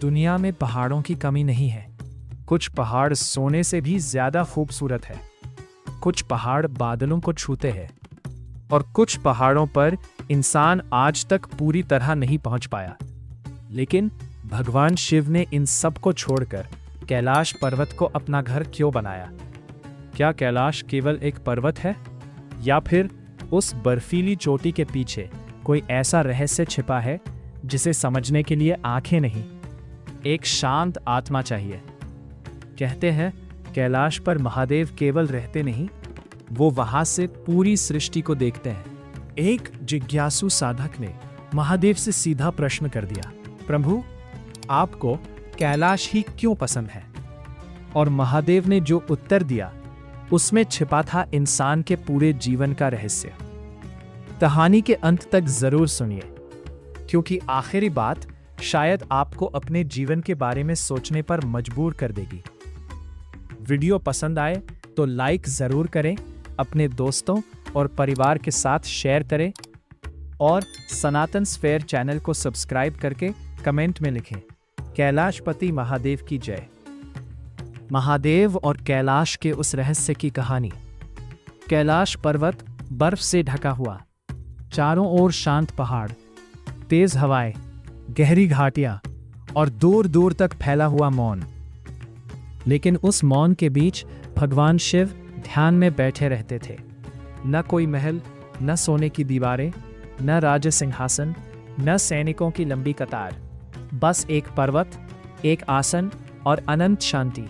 दुनिया में पहाड़ों की कमी नहीं है। कुछ पहाड़ सोने से भी ज्यादा खूबसूरत है। कुछ पहाड़ बादलों को छूते हैं और कुछ पहाड़ों पर इंसान आज तक पूरी तरह नहीं पहुंच पाया। लेकिन भगवान शिव ने इन सब को छोड़कर कैलाश पर्वत को अपना घर क्यों बनाया? क्या कैलाश केवल एक पर्वत है, या फिर उस बर्फीली चोटी के पीछे कोई ऐसा रहस्य छिपा है जिसे समझने के लिए आंखें नहीं, एक शांत आत्मा चाहिए? कहते हैं कैलाश पर महादेव केवल रहते नहीं, वो वहां से पूरी सृष्टि को देखते हैं। एक जिज्ञासु साधक ने महादेव से सीधा प्रश्न कर दिया, प्रभु, आपको कैलाश ही क्यों पसंद है? और महादेव ने जो उत्तर दिया उसमें छिपा था इंसान के पूरे जीवन का रहस्य। कहानी के अंत तक जरूर सुनिए, क्योंकि आखिरी बात शायद आपको अपने जीवन के बारे में सोचने पर मजबूर कर देगी। वीडियो पसंद आए तो लाइक जरूर करें, अपने दोस्तों और परिवार के साथ शेयर करें और सनातन स्फेयर चैनल को सब्सक्राइब करके कमेंट में लिखें, कैलाशपति महादेव की जय। महादेव और कैलाश के उस रहस्य की कहानी। कैलाश पर्वत बर्फ से ढका हुआ, चारों ओर शांत पहाड़, तेज हवाएं, गहरी घाटियां और दूर दूर तक फैला हुआ मौन। लेकिन उस मौन के बीच भगवान शिव ध्यान में बैठे रहते थे। न कोई महल, न सोने की दीवारें, न राज सिंहासन, न सैनिकों की लंबी कतार, बस एक पर्वत, एक आसन और अनंत शांति।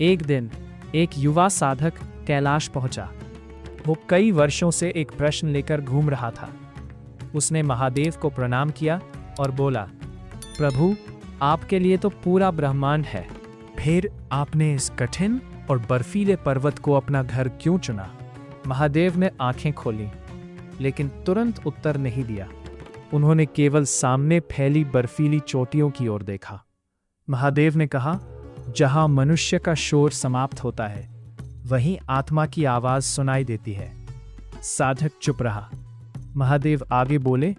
एक दिन एक युवा साधक कैलाश पहुंचा। वो कई वर्षों से एक प्रश्न लेकर घूम रहा था। उसने महादेव को प्रणाम किया और बोला, प्रभु, आपके लिए तो पूरा ब्रह्मांड है, फिर आपने इस कठिन और बर्फीले पर्वत को अपना घर क्यों चुना? महादेव ने आंखें खोली, लेकिन तुरंत उत्तर नहीं दिया। उन्होंने केवल सामने फैली बर्फीली चोटियों की ओर देखा। महादेव ने कहा, जहां मनुष्य का शोर समाप्त होता है, वहीं आत्मा की आवाज सुनाई देती है। साधक चुप रहा। महादेव आगे बोले,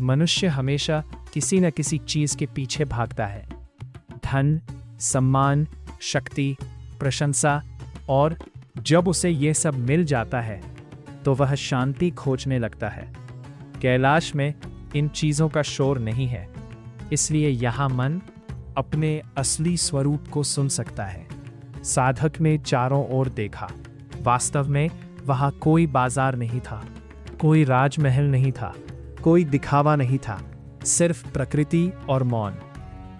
मनुष्य हमेशा किसी न किसी चीज के पीछे भागता है। धन, सम्मान, शक्ति, प्रशंसा, और जब उसे ये सब मिल जाता है तो वह शांति खोजने लगता है। कैलाश में इन चीजों का शोर नहीं है, इसलिए यहां मन अपने असली स्वरूप को सुन सकता है। साधक ने चारों ओर देखा। वास्तव में वहां कोई बाजार नहीं था, कोई राजमहल नहीं था, कोई दिखावा नहीं था, सिर्फ प्रकृति और मौन।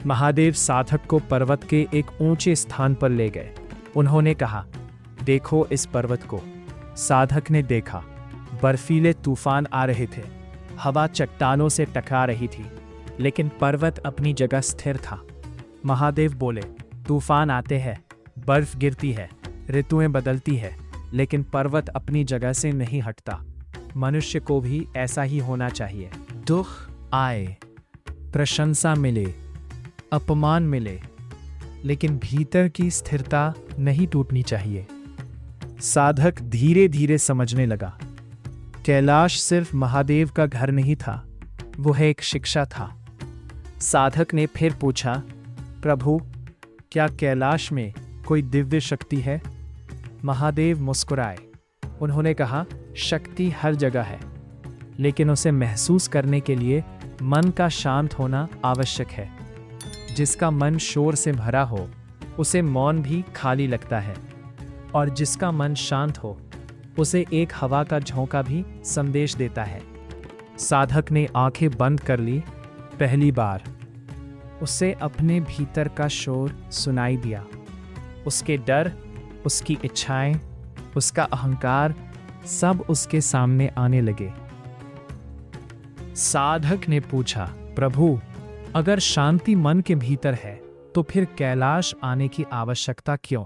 महादेव साधक को पर्वत के एक ऊंचे स्थान पर ले गए। उन्होंने कहा, देखो इस पर्वत को। साधक ने देखा। बर्फीले तूफान आ रहे थे, हवा चट्टानों से टकरा रही थी, लेकिन पर्वत अपनी जगह स्थिर था। महादेव बोले, तूफान आते हैं, बर्फ गिरती है, ऋतुएं बदलती है, लेकिन पर्वत अपनी जगह से नहीं हटता। मनुष्य को भी ऐसा ही होना चाहिए। दुख आए, प्रशंसा मिले, अपमान मिले, लेकिन भीतर की स्थिरता नहीं टूटनी चाहिए। साधक धीरे धीरे समझने लगा, कैलाश सिर्फ महादेव का घर नहीं था, वो है एक शिक्षा था। साधक ने फिर पूछा, प्रभु, क्या कैलाश में कोई दिव्य शक्ति है? महादेव मुस्कुराए। उन्होंने कहा, शक्ति हर जगह है, लेकिन उसे महसूस करने के लिए मन का शांत होना आवश्यक है। जिसका मन शोर से भरा हो, उसे मौन भी खाली लगता है, और जिसका मन शांत हो, उसे एक हवा का झोंका भी संदेश देता है। साधक ने आंखें बंद कर ली। पहली बार उसे अपने भीतर का शोर सुनाई दिया। उसके डर, उसकी इच्छाएं, उसका अहंकार, सब उसके सामने आने लगे। साधक ने पूछा, प्रभु, अगर शांति मन के भीतर है तो फिर कैलाश आने की आवश्यकता क्यों?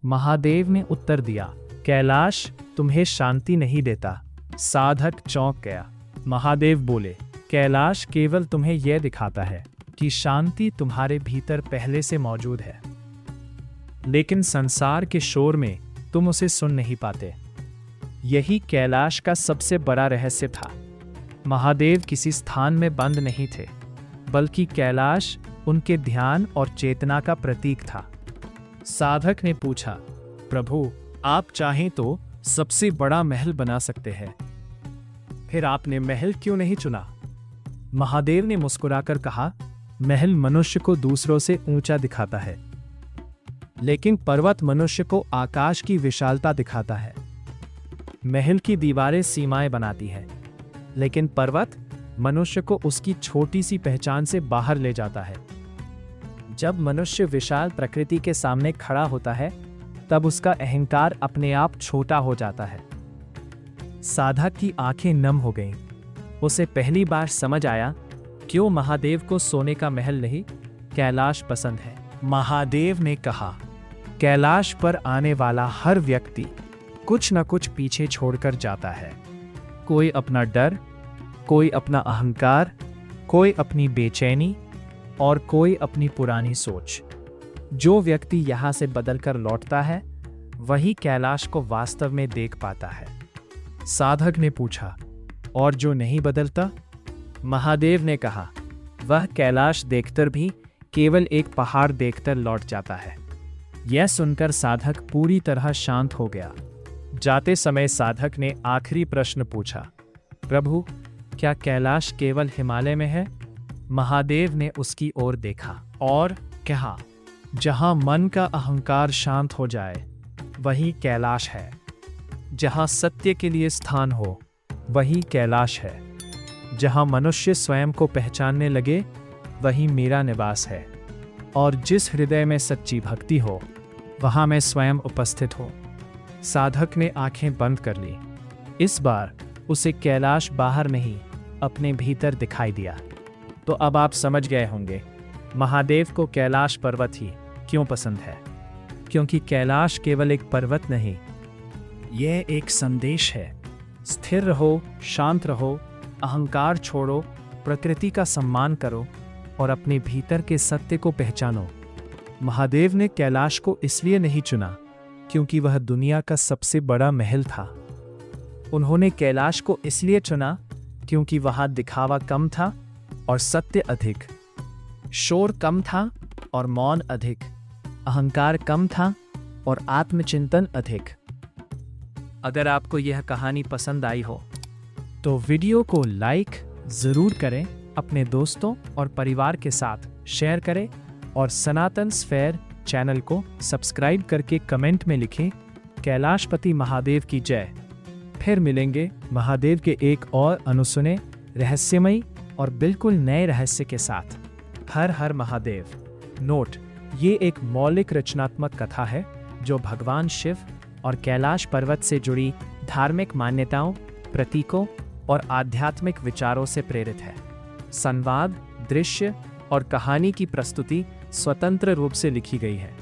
महादेव ने उत्तर दिया, कैलाश तुम्हें शांति नहीं देता। साधक चौंक गया। महादेव बोले, कैलाश केवल तुम्हें यह दिखाता है कि शांति तुम्हारे भीतर पहले से मौजूद है, लेकिन संसार के शोर में तुम उसे सुन नहीं पाते। यही कैलाश का सबसे बड़ा रहस्य था। महादेव किसी स्थान में बंद नहीं थे, बल्कि कैलाश उनके ध्यान और चेतना का प्रतीक था। साधक ने पूछा, प्रभु, आप चाहें तो सबसे बड़ा महल बना सकते हैं, फिर आपने महल क्यों नहीं चुना? महादेव ने मुस्कुराकर कहा, महल मनुष्य को दूसरों से ऊंचा दिखाता है, लेकिन पर्वत मनुष्य को आकाश की विशालता दिखाता है। महल की दीवारें सीमाएं बनाती है, लेकिन पर्वत मनुष्य को उसकी छोटी सी पहचान से बाहर ले जाता है। जब मनुष्य विशाल प्रकृति के सामने खड़ा होता है, तब उसका अहंकार अपने आप छोटा हो जाता है। साधक की आंखें नम हो गईं। उसे पहली बार समझ आया क्यों महादेव को सोने का महल नहीं, कैलाश पसंद है। महादेव ने कहा, कैलाश पर आने वाला हर व्यक्ति कुछ न कुछ पीछे छोड़कर जाता है। कोई अपना डर, कोई अपना अहंकार, कोई अपनी बेचैनी और कोई अपनी पुरानी सोच। जो व्यक्ति यहाँ से बदलकर लौटता है, वही कैलाश को वास्तव में देख पाता है। साधक ने पूछा, और जो नहीं बदलता? महादेव ने कहा, वह कैलाश देखकर भी केवल एक पहाड़ देखकर लौट जाता है। यह सुनकर साधक पूरी तरह शांत हो गया। जाते समय साधक ने आखिरी प्रश्न पूछा, प्रभु, क्या कैलाश केवल हिमालय में है? महादेव ने उसकी ओर देखा और कहा, जहां मन का अहंकार शांत हो जाए, वही कैलाश है। जहां सत्य के लिए स्थान हो, वही कैलाश है। जहां मनुष्य स्वयं को पहचानने लगे, वही मेरा निवास है। और जिस हृदय में सच्ची भक्ति हो, वहां मैं स्वयं उपस्थित हूं। साधक ने आंखें बंद कर ली। इस बार उसे कैलाश बाहर नहीं, अपने भीतर दिखाई दिया। तो अब आप समझ गए होंगे महादेव को कैलाश पर्वत ही क्यों पसंद है। क्योंकि कैलाश केवल एक पर्वत नहीं, यह एक संदेश है। स्थिर रहो, शांत रहो, अहंकार छोड़ो, प्रकृति का सम्मान करो और अपने भीतर के सत्य को पहचानो। महादेव ने कैलाश को इसलिए नहीं चुना क्योंकि वह दुनिया का सबसे बड़ा महल था। उन्होंने कैलाश को इसलिए चुना क्योंकि वहां दिखावा कम था और सत्य अधिक, शोर कम था और मौन अधिक, अहंकार कम था और आत्मचिंतन अधिक। अगर आपको यह कहानी पसंद आई हो तो वीडियो को लाइक जरूर करें, अपने दोस्तों और परिवार के साथ शेयर करें और सनातन स्फेयर चैनल को सब्सक्राइब करके कमेंट में लिखें, कैलाशपति महादेव की जय। फिर मिलेंगे महादेव के एक और अनसुने, रहस्यमयी और बिल्कुल नए रहस्य के साथ। हर हर महादेव। नोट, ये एक मौलिक रचनात्मक कथा है जो भगवान शिव और कैलाश पर्वत से जुड़ी धार्मिक मान्यताओं, प्रतीकों और आध्यात्मिक विचारों से प्रेरित है। संवाद, दृश्य और कहानी की प्रस्तुति स्वतंत्र रूप से लिखी गई है।